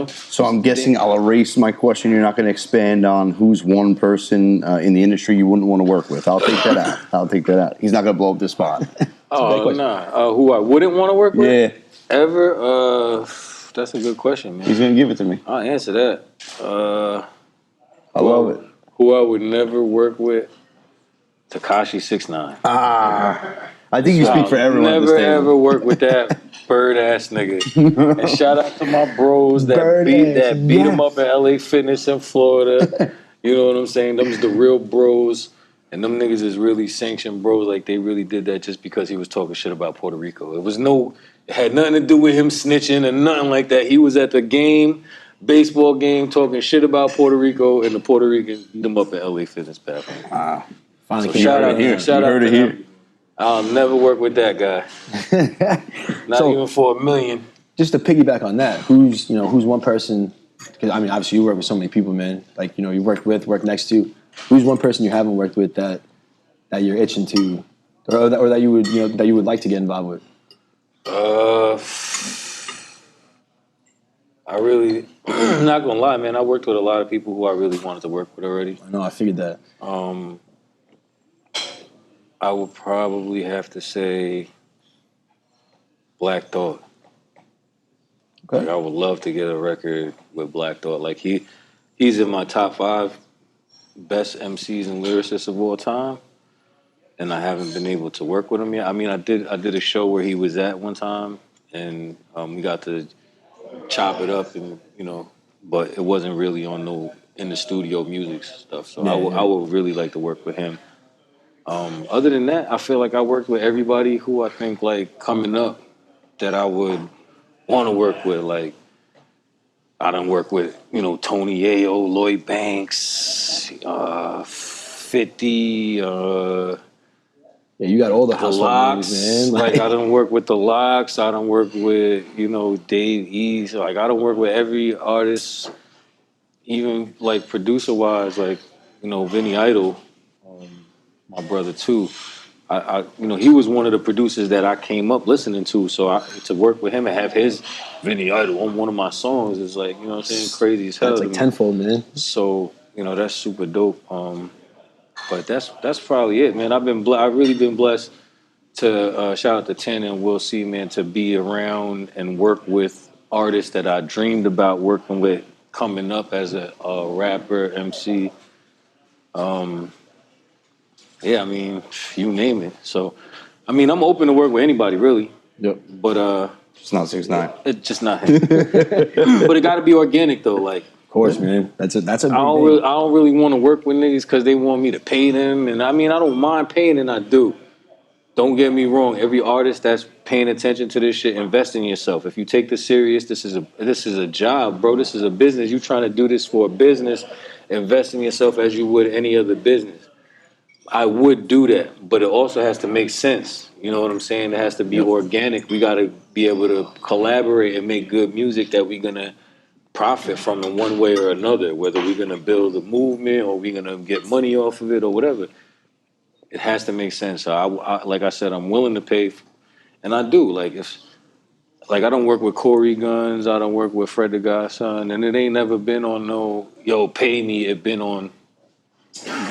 So I'm guessing I'll erase my question. You're not going to expand on who's one person in the industry you wouldn't want to work with. I'll take that out. He's not going to blow up this spot. Oh, nah. Who I wouldn't want to work with? Yeah. Ever? That's a good question, man. He's going to give it to me. I'll answer that. I love it. Who I would never work with? Tekashi 6ix9ine. I think you speak for everyone at this Never table. ever work with that bird ass nigga. And shout out to my bros that beat him up at LA Fitness in Florida. You know what I'm saying? Them's the real bros. And them niggas is really sanctioned bros. Like, they really did that just because he was talking shit about Puerto Rico. It had nothing to do with him snitching and nothing like that. He was at the baseball game, talking shit about Puerto Rico, and the Puerto Rican beat him up at LA Fitness bathroom. Wow. Finally, So shout out to here. him. I'll never work with that guy. Not even for $1 million. Just to piggyback on that, who's one person? Because I mean, obviously you work with so many people, man. Like, you work next to. Who's one person you haven't worked with that you're itching to, or that you would like to get involved with? I really, not gonna lie, man. I worked with a lot of people who I really wanted to work with already. I know, I figured that. I would probably have to say Black Thought. Okay. Like, I would love to get a record with Black Thought. Like, he's in my top 5 best MCs and lyricists of all time, and I haven't been able to work with him yet. I mean, I did a show where he was at one time, and we got to chop it up, and but it wasn't really on in the studio music stuff. So I would really like to work with him. Other than that, I feel like I worked with everybody who I think, like, coming up that I would want to work with. Like, I done work with, Tony Ayo, Lloyd Banks, 50, yeah, you got all the household names, man. Like, I done work with the Locks. I done work with, Dave East. Like, I done work with every artist, even, like, producer-wise, like, Vinny Idol, my brother, too. He was one of the producers that I came up listening to. So to work with him and have his Vinny Idol on one of my songs is, like, crazy as hell. That's like tenfold, man. So, that's super dope. But that's probably it, man. I've really been blessed to shout out to 10 and Will C, man, to be around and work with artists that I dreamed about working with coming up as a rapper, MC. Yeah, I mean, you name it. So, I mean, I'm open to work with anybody, really. Yep. But It's not 6ix9ine. It's just not him. But it got to be organic, though. Like, of course, man. That's a big I don't really want to work with niggas because they want me to pay them, and I mean, I don't mind paying, and I do. Don't get me wrong. Every artist that's paying attention to this shit, invest in yourself. If you take this serious, this is a job, bro. This is a business. You trying to do this for a business. Invest in yourself as you would any other business. I would do that, but it also has to make sense. You know what I'm saying? It has to be organic. We got to be able to collaborate and make good music that we're going to profit from in one way or another, whether we're going to build a movement or we're going to get money off of it or whatever. It has to make sense. So I like I said, I'm willing to pay, and I do. Like, I don't work with Corey Guns, I don't work with Fred the Godson, and it ain't never been on no, yo, pay me. It been on,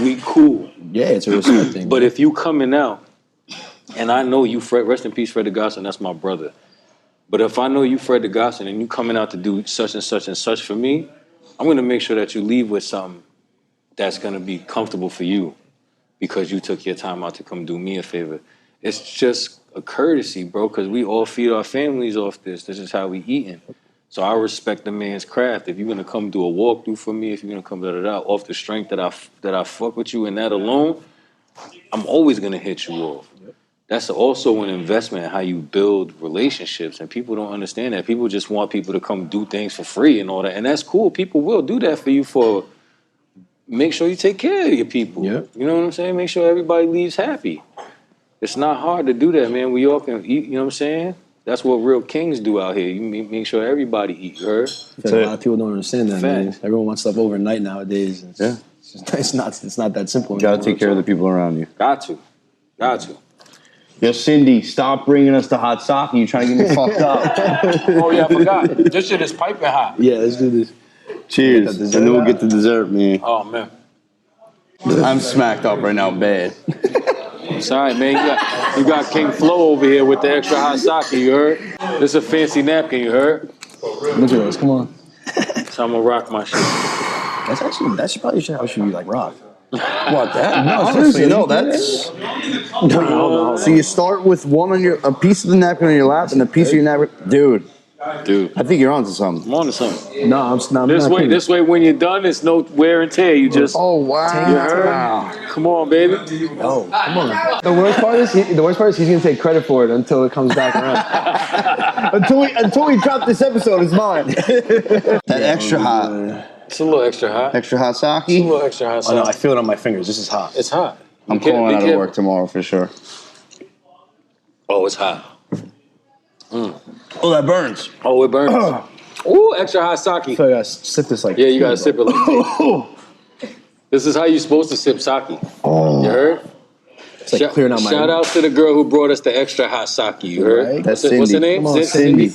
we cool. Yeah, it's a respect thing. But if you coming out, and I know you, Fred, rest in peace, Fred the Godson, that's my brother. But if I know you Fred the Godson and you coming out to do such and such for me, I'm going to make sure that you leave with something that's going to be comfortable for you because you took your time out to come do me a favor. It's just a courtesy, bro, because we all feed our families off this. This is how we eating. So I respect the man's craft. If you're going to come do a walkthrough for me, if you're going to come off the strength that I fuck with you and that alone, I'm always going to hit you off. Yep. That's also an investment in how you build relationships, and people don't understand that. People just want people to come do things for free and all that, and that's cool. People will do that for you make sure you take care of your people. Yep. You know what I'm saying? Make sure everybody leaves happy. It's not hard to do that, man. We all can eat, you know what I'm saying? That's what real kings do out here. You make sure everybody eat, you heard? A lot of people don't understand that, man. Everyone wants stuff overnight nowadays. It's not that simple. You gotta take care of the people around you. Got to. Yo, Cindy, stop bringing us the hot sake. You trying to get me fucked up. Oh, yeah, I forgot. This shit is piping hot. Yeah, let's do this. Cheers. And then we'll get the dessert, man. Oh, man. I'm smacked up right now, bad. It's all right, man. You got King F.L.O over here with the extra hot sake, you heard? This is a fancy napkin, you heard? Look at this, come on. So I'm gonna rock my shit. That's probably how it should be like rock. What, that? No, seriously, no, that's... So you start with a piece of the napkin on your lap and a piece of your napkin... Dude, I think you're onto something. I'm onto something. No, I'm not. This way, when you're done, it's no wear and tear. You just... Oh, wow. You heard? Come on, baby. Oh, come on. The worst part is he's gonna take credit for it until it comes back around. until we drop this episode, it's mine. That extra hot. It's a little extra hot. Extra hot sake? It's a little extra hot sake. Oh, no, I feel it on my fingers. This is hot. It's hot. I'm calling out of work tomorrow for sure. Oh, it's hot. Oh, that burns. Oh, it burns. Ooh, extra hot sake. I feel like I gotta sip this like... Yeah, you gotta sip it like this. This is how you're supposed to sip sake. Oh. You heard? It's like clearing out my... Shout out to the girl who brought us the extra hot sake. You heard? Right. That's Cindy. What's her name? Come on, Cindy.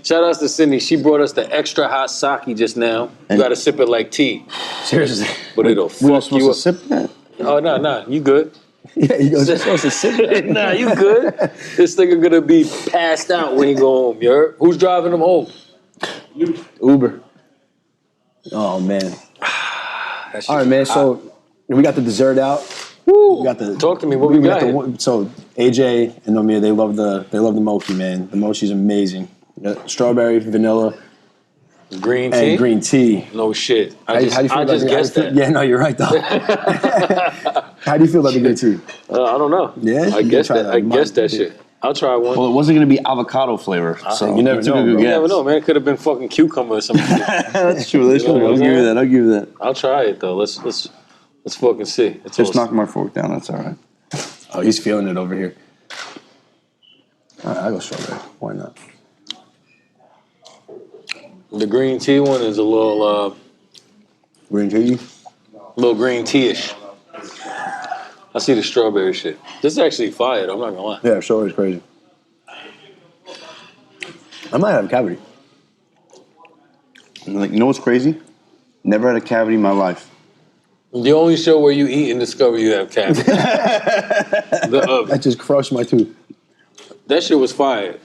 Shout out to Cindy. She brought us the extra hot sake just now. You gotta sip it like tea. Seriously. But it'll fuck you up. Sip that? Oh, no, you good. Yeah, you're supposed to sip it. Nah, you good. This nigga gonna be passed out when he go home. You heard? Who's driving him home? Uber. Oh, man. All right, man, so we got the dessert out. Woo. We got the... Talk to me. What we got here? So AJ and Nomiya, they love the mochi, man. The mochi's amazing. Strawberry, vanilla, green tea. And green tea. No shit. How do you feel I just guessed that. Yeah, no, you're right though. How do you feel about the green tea? I don't know. Yeah, I guess that shit. I'll try one. Well, it wasn't going to be avocado flavor, so you never know. You never know, man. It could have been fucking cucumber or something. That's true. I'll give you that. I'll try it though. Let's fucking see. Just knock my fork down. That's all right. Oh, he's feeling it over here. All right, I'll go strawberry. Why not? The green tea one is a little green tea. Little green tea-ish. I see the strawberry shit. This is actually fire, though, I'm not gonna lie. Yeah, strawberry's crazy. I might have a cavity. Like, you know what's crazy? Never had a cavity in my life. The only show where you eat and discover you have cavity. The oven. That just crushed my tooth. That shit was fire.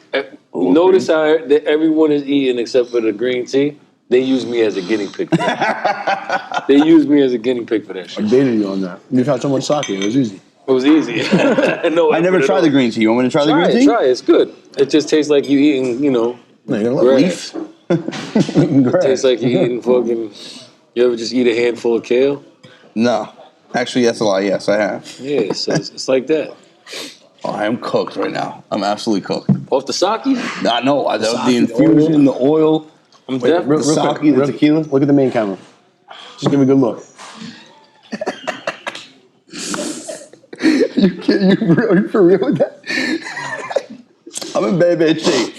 Notice how everyone is eating except for the green tea. They use me as a guinea pig for that. They use me as a guinea pig for that shit. I dated you on that. You've had so much sake. It was easy. It was easy. No, I never tried the green tea. You want me to try the green tea? Try it. It's good. It just tastes like you eating, no, you're gonna grass. It tastes like you're eating fucking... You ever just eat a handful of kale? No. Actually, that's a lie. Yes, I have. Yeah, so it's like that. Oh, I am cooked right now. I'm absolutely cooked. Off the sake? Nah, no. The infusion, the oil, real sake, quick, the tequila. Look at the main camera. Just give me a good look. You for real with that? I'm in bad shape.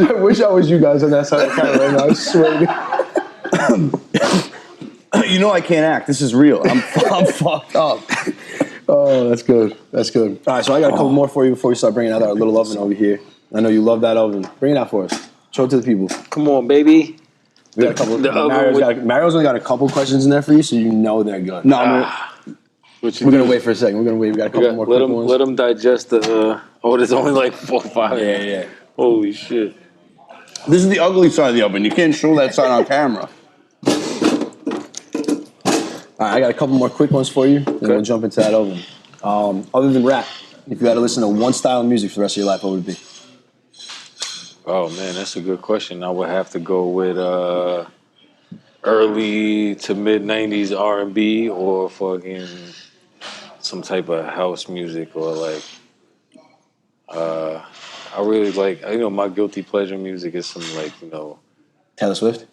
I wish I was you guys on that side of the camera right now. I swear to God. You know I can't act. This is real. I'm fucked up. Oh, that's good. That's good. All right, so I got a couple more for you before we start bringing out our little oven over here. I know you love that oven. Bring it out for us. Show it to the people. Come on, baby. We got a couple. Mario's only got a couple questions in there for you, so you know they're good. No, we're gonna wait for a second. We're gonna wait. We got a couple more quick ones. Let them digest the. There's only like 4 or 5. Yeah. Holy shit. This is the ugly side of the oven. You can't show that side on camera. All right, I got a couple more quick ones for you, then we'll jump into that oven. Other than rap, if you had to listen to one style of music for the rest of your life, what would it be? Oh man, that's a good question. I would have to go with early to mid '90s R&B or fucking some type of house music or like. I really like. My guilty pleasure music is some like Taylor Swift?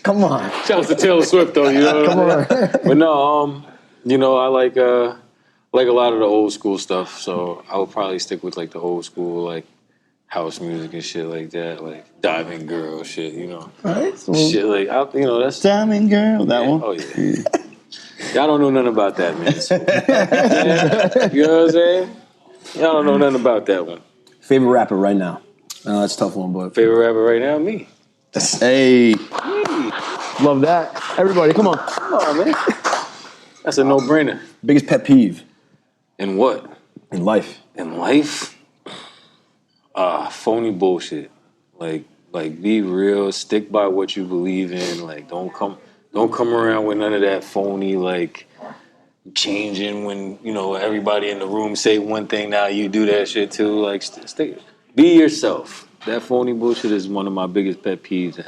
Come on. Shout out to Taylor Swift though, you know. Come on. But no, I like a lot of the old school stuff. So I would probably stick with like the old school like house music and shit like that, like Diamond Girl shit, All right. So shit like that's Diamond Girl, that one. Oh yeah. Y'all don't know nothing about that, man. You know what I'm saying? Y'all don't know nothing about that one. favorite rapper right now? That's a tough one, but Favorite rapper right now, me. Hey. love that. Everybody, come on. Come on, man. That's a no-brainer. Biggest pet peeve In what? in life? In life? Phony bullshit. Like be real, stick by what you believe in. Like don't come around with none of that phony like changing when, everybody in the room say one thing, now you do that shit too. Like be yourself. That phony bullshit is one of my biggest pet peeves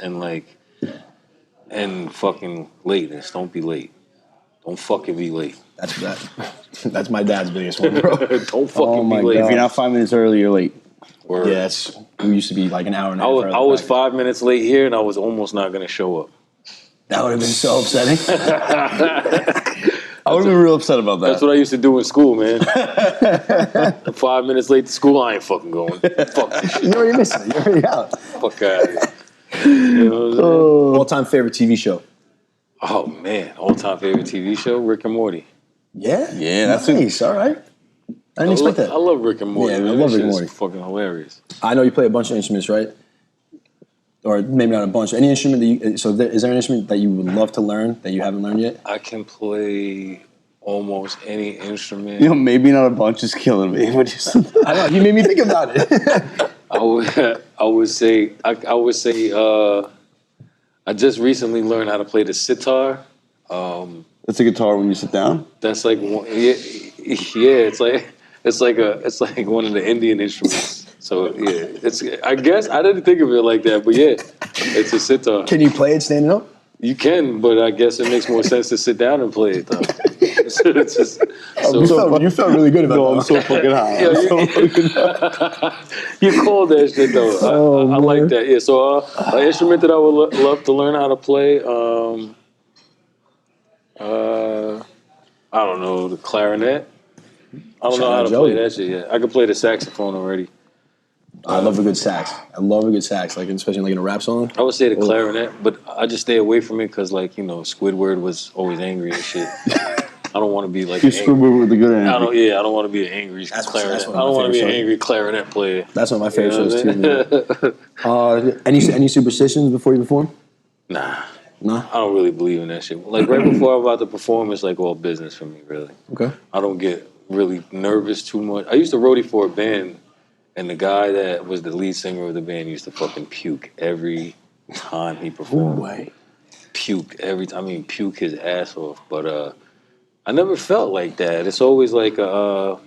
and fucking lateness. Don't be late. Don't fucking be late. That's my dad's biggest one, bro. Don't fucking be late. If you're not 5 minutes early, you're late. Word. Yeah, we used to be like an hour and a half. I was 5 minutes late here and I was almost not gonna show up. That would have been so upsetting. I would have been real upset about that. That's what I used to do in school, man. 5 minutes late to school, I ain't fucking going. Fuck this shit. You're already missing it. You're already out. Fuck out of here. You know what I'm saying? All-time favorite TV show? Oh man, all-time favorite TV show, Rick and Morty. Yeah? Yeah, that's nice. All right. I didn't expect that. I love Rick and Morty. Yeah, I man. love That Rick and shit's Morty. fucking hilarious. I know you play a bunch of instruments, right? Or maybe not a bunch. Any instrument is there an instrument that you would love to learn that you haven't learned yet? I can play almost any instrument. Maybe not a bunch is killing me. I know, you made me think about it. I would say I just recently learned how to play the sitar. That's a guitar when you sit down. That's like it's like one of the Indian instruments. So yeah, I guess I didn't think of it like that, but yeah, it's a sitar. Can you play it standing up? You can, but I guess it makes more sense to sit down and play it though. You felt really good about that. I'm so fucking high. You called that shit though. I like that. Yeah. So an instrument that I would love to learn how to play. I don't know, the clarinet. I don't know how to play that shit yet. I can play the saxophone already. I love a good sax. Like especially like in a rap song. I would say the clarinet, but I just stay away from it because, like, Squidward was always angry and shit. I don't want to be like. You Squidward with the good end. I don't want to be an angry clarinet. I don't want to be an angry clarinet player. That's one of my favorite shows too. Man. Any superstitions before you perform? Nah. No. I don't really believe in that shit. Like right before I'm about to perform, it's like all business for me, really. Okay. I don't get really nervous too much. I used to roadie for a band. And the guy that was the lead singer of the band used to fucking puke every time he performed. No way. Puked every time. I mean, puke his ass off. But I never felt like that. It's always like go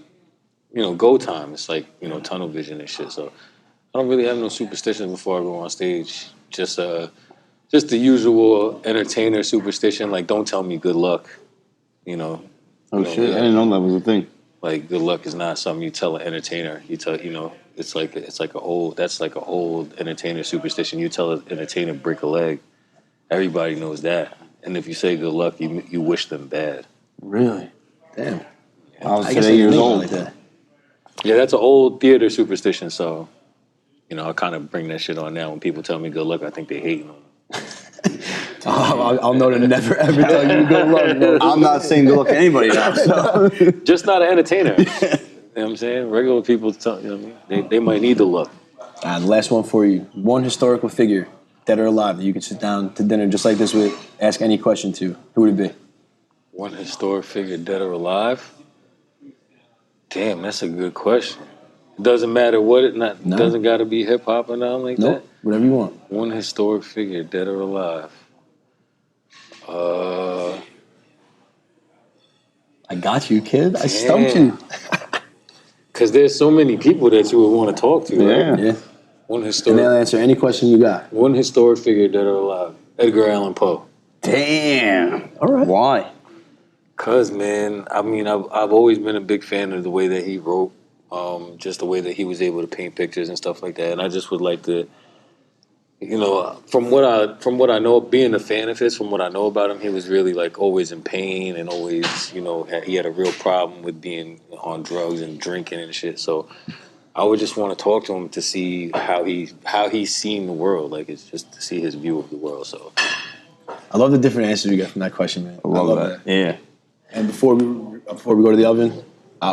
time. It's like, tunnel vision and shit. So I don't really have no superstitions before I go on stage. Just the usual entertainer superstition. Like, don't tell me good luck. Oh shit! I didn't know that was a thing. Like, good luck is not something you tell an entertainer. You tell, it's like an old entertainer superstition. You tell an entertainer break a leg, everybody knows that. And if you say good luck, you wish them bad. Really? Damn. I was 8 years old. Like that. Yeah, that's an old theater superstition. So, I kind of bring that shit on now. When people tell me good luck, I think they hating on me. I'll know to never ever tell you good luck. No. I'm not saying good luck to anybody now. So. Just not an entertainer. You know what I'm saying? Regular people, they might need the luck. The last one for you. One historical figure, dead or alive, that you could sit down to dinner just like this with, ask any question to. Who would it be? One historic figure, dead or alive? Damn, that's a good question. Doesn't matter what it not. No. Doesn't got to be hip hop or nothing like Nope. Whatever you want. that. One historic figure, dead or alive. I got you, kid. I stumped you. Because there's so many people that you would want to talk to. Right? Yeah. One And they'll historic. answer any question you got. One historic figure, dead or alive. Edgar Allan Poe. Damn. All right. Why? Cause man, I mean, I've always been a big fan of the way that he wrote, just the way that he was able to paint pictures and stuff like that. And I just would like to, you know, from what I know, being a fan of his, from what I know about him, he was really like always in pain and always, you know, he had a real problem with being on drugs and drinking and shit. So I would just want to talk to him to see how he's seen the world. Like it's just to see his view of the world. So I love the different answers you get from that question, man. I love that. Yeah. And before we go to the oven,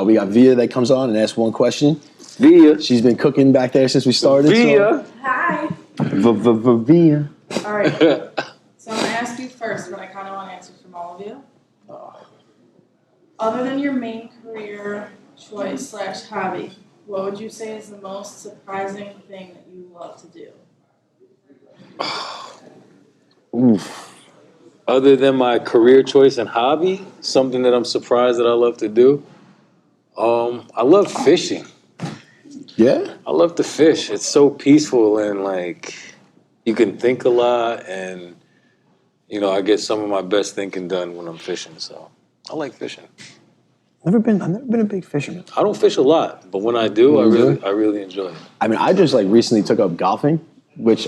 we got Via that comes on and asks one question. Via. She's been cooking back there since we started. Via. Hi. Via. All right. So I'm gonna ask you first, but I kind of want answers from all of you. Other than your main career choice / hobby, what would you say is the most surprising thing that you love to do? Oof. Other than my career choice and hobby, something that I'm surprised that I love to do. I love fishing. Yeah? I love to fish. It's so peaceful and like you can think a lot and you know, I get some of my best thinking done when I'm fishing. So I like fishing. I've never been a big fisherman. I don't fish a lot, but when I do, I really enjoy it. I mean, I just like recently took up golfing, which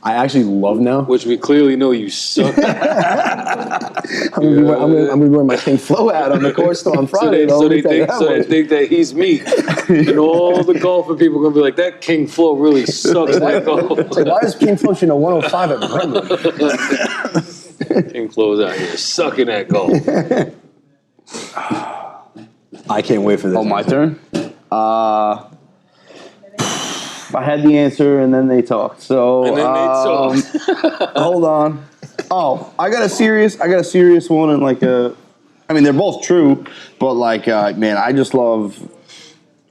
I actually love now. Which we clearly know you suck. I'm gonna be wearing my King F.L.O hat on the course still on Friday. So they think that he's me. And all the golfing people are gonna be like, that King F.L.O really sucks at golf. It's like, why is King F.L.O shooting a 105 at Brentwood? King F.L.O's out here sucking at golf. I can't wait for this. Oh, my turn? I had the answer and then they talked. So And then they talked. hold on. Oh, I got a serious one and like I mean they're both true, but like man, I just love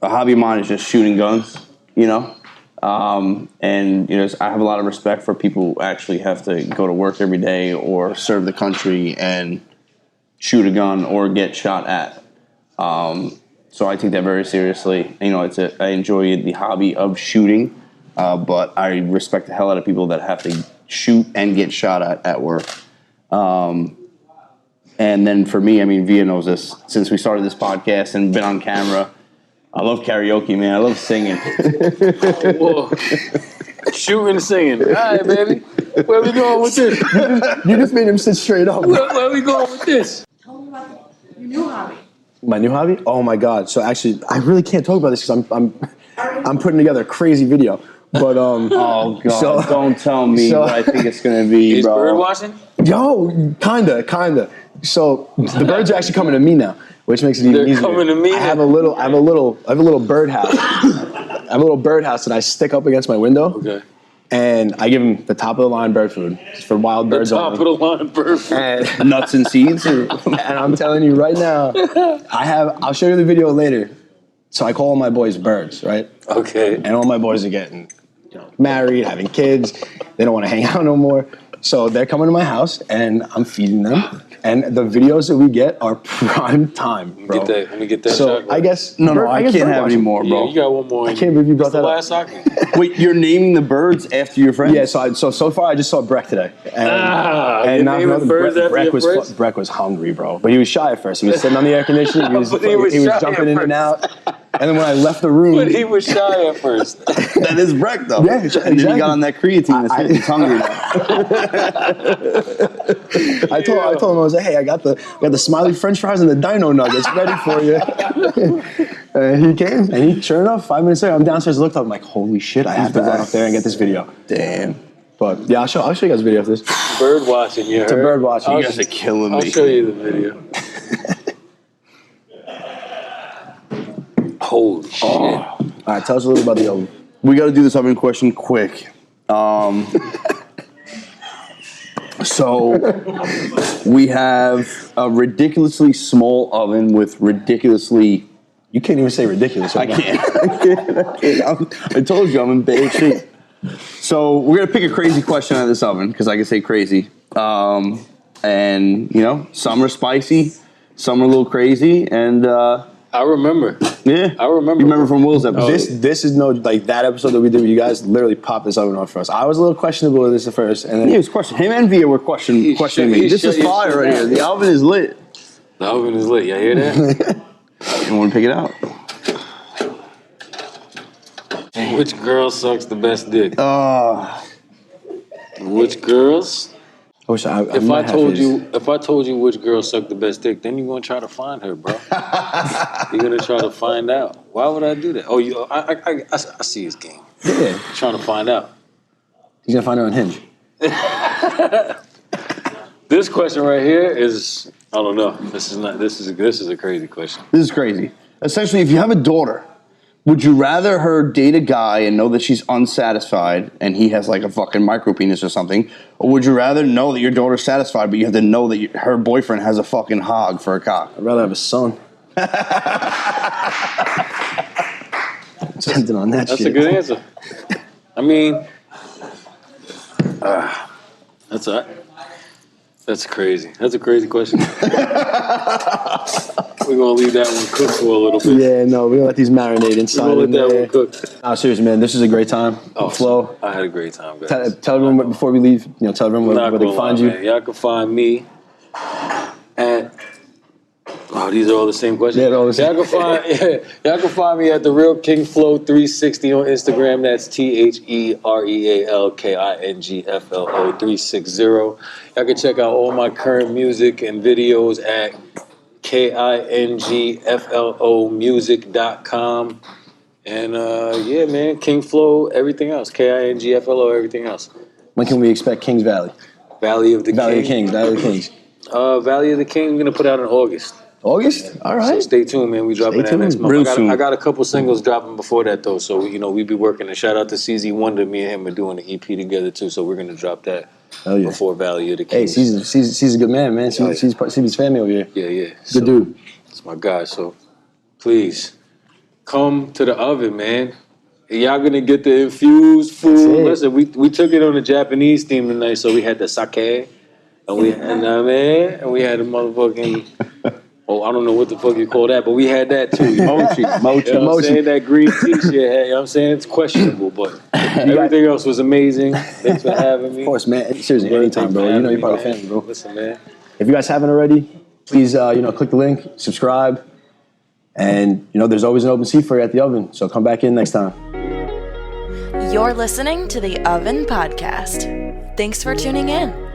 a hobby of mine is just shooting guns, you know? And you know, I have a lot of respect for people who actually have to go to work every day or serve the country and shoot a gun or get shot at. So I take that very seriously. You know, I enjoy the hobby of shooting, but I respect the hell out of people that have to shoot and get shot at work. And then for me, I mean, Via knows this since we started this podcast and been on camera. I love karaoke, man. I love singing. Whoa. Shooting and singing. All right, baby. Where we going with this? You just made him sit straight up. Where we going with this? Tell me about your new hobby. My new hobby? Oh my God! So actually, I really can't talk about this because I'm putting together a crazy video. But Oh God! So, don't tell me what I think it's gonna be, Is bro. bird watching? Yo, kinda. So the birds are actually coming to me now, which makes it even easier. They're coming to me. I have a little birdhouse. I have a little birdhouse that I stick up against my window. Okay. And I give them the top of the line bird food. It's for wild birds Top of only. the line bird food. And, Nuts and seeds. and I'm telling you right now, I'll show you the video later. So I call all my boys birds, right? Okay. And all my boys are getting married, having kids. They don't want to hang out no more. So they're coming to my house and I'm feeding them. And the videos that we get are prime time, bro. Let me get that So shot. I guess No, I guess can't bird have any watching. more, Yeah, bro. you got one more. I can't believe you brought that the up. last socket. Wait, you're naming the birds after your friends? Yeah, so far I just saw Breck today. And, you're not naming another birds after your friends? Breck was hungry, bro. But he was shy at first. He was sitting on the air conditioning. He was, But he was shy jumping at in and first. out. And then when I left the room, But he was shy at first. That is Breck, though. Yeah, And then exactly. he got on that creatine. He's hungry now. I told him, I was like, hey, I got the smiley French fries and the dino nuggets ready for you. And he came, and sure enough, 5 minutes later, I'm downstairs, looked up, I'm like, holy shit, I have to go out there and get this video. Damn. But yeah, I'll show you guys a video of this. Bird watching, you heard? It's a bird watching. You guys are killing me. I'll show you the video. Holy shit. All right, tell us a little about the oven. We got to do this oven question quick. So we have a ridiculously small oven with ridiculously You can't even say ridiculous. I can't. I told you I'm in bad shape. So we're gonna pick a crazy question out of this oven because I can say crazy. And you know, some are spicy, some are a little crazy, and I remember. yeah, I remember. You remember from Will's episode. This is no, like, that episode that we did with you guys literally popped this oven on for us. I was a little questionable with this at first, and then He was questioning him and Via were questioning me. This is fire right here. The oven is lit. The oven is lit. Y'all hear that? You want to pick it out? Which girl sucks the best dick? Uh, Which girls? I wish I If might I have his. told you which girl sucked the best dick, then you're gonna try to find her, bro. You're gonna try to find out. Why would I do that? Oh, I see his game. Yeah, Trying to find out. he's gonna find her on Hinge. This question right here is, I don't know. This is a crazy question. this is crazy. Essentially, if you have a daughter, would you rather her date a guy and know that she's unsatisfied and he has like a fucking micro penis or something? Or would you rather know that your daughter's satisfied, but you have to know that her boyfriend has a fucking hog for a cock? I'd rather have a son. Something on that That's shit. a good answer. I mean, that's crazy. That's a crazy question. We're gonna leave that one cook for a little bit. Yeah, no, we're gonna let these marinate We're inside. gonna let in that there. one cook. No, seriously, man, this is a great time. Oh, Flo, I had a great time, guys. tell everyone before we leave. Tell everyone Not where they gonna can find lie, you. man. Y'all can find me at. Oh, these are all the same questions. Yeah, they're all the same. Y'all can find me at the Real King Flow 360 on Instagram. That's TheRealKingFLO 360. Y'all can check out all my current music and videos at KingFLOmusic.com. And yeah, man, King Flow, everything else. KingFLO, everything else. When can we expect Kings Valley? Valley of the Valley of King. Kings. Valley of Kings. Valley of the King, we're gonna put out in August. August? All So right. stay tuned, man. We dropping Stay that next tuned. month. Real soon. I got a couple singles dropping before that though. So we be working. And shout out to CZ Wonder. Me and him are doing the EP together too. So we're gonna drop that Hell yeah. before Valley of the Hey, King. C's a good man, man. Oh, yeah. C's family over here. Yeah. Good dude. It's my guy. So please come to the oven, man. Y'all gonna get the infused food. That's it. Listen, we took it on a Japanese theme tonight. So we had the sake, and we had the motherfucking. Oh, I don't know what the fuck you call that, but we had that too. Mochi. You know what I'm saying? That green tea shit, hey, you know what I'm saying? It's questionable, but everything else was amazing. Thanks for having me. Of course, man. Seriously, anytime, bro. You know you're part of the family, bro. Listen, man. If you guys haven't already, please, click the link, subscribe, and there's always an open seat for you at the oven. So come back in next time. You're listening to the Oven Podcast. Thanks for tuning in.